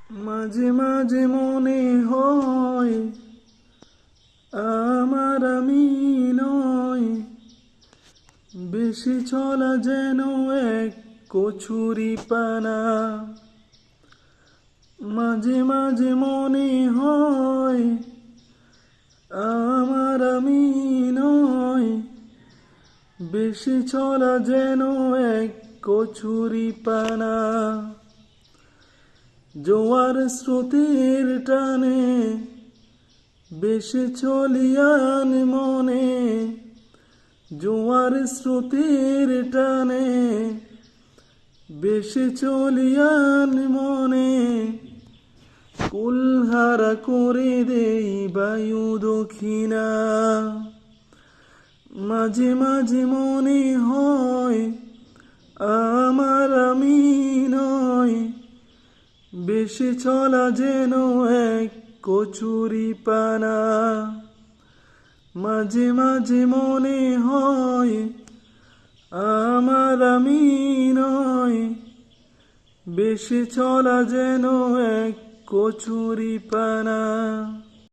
মাঝে মাঝে মনে হয় আমার আমি নয়, বেশি চলা যেন এক কচুরি পানা। মাঝে মাঝে মনে হয় আমার আমি নয়, বেশি চলা যেন এক কচুরি পানা। জোয়ার স্রোতের টানে বেশি চলিয়ান মনে, জোয়ার স্রোতের টানে বেশি চলিয়ান মনে, কুলহারা করে দেই বায়ু দক্ষিণা। মাঝে মাঝে মনে হয় আমার আমি নয়, বেশি চলা যেন এক কচুরি পানা। মাঝে মাঝে মনে হয় আমার আমি নয়, বেশি চলা যেন এক কচুরি পানা।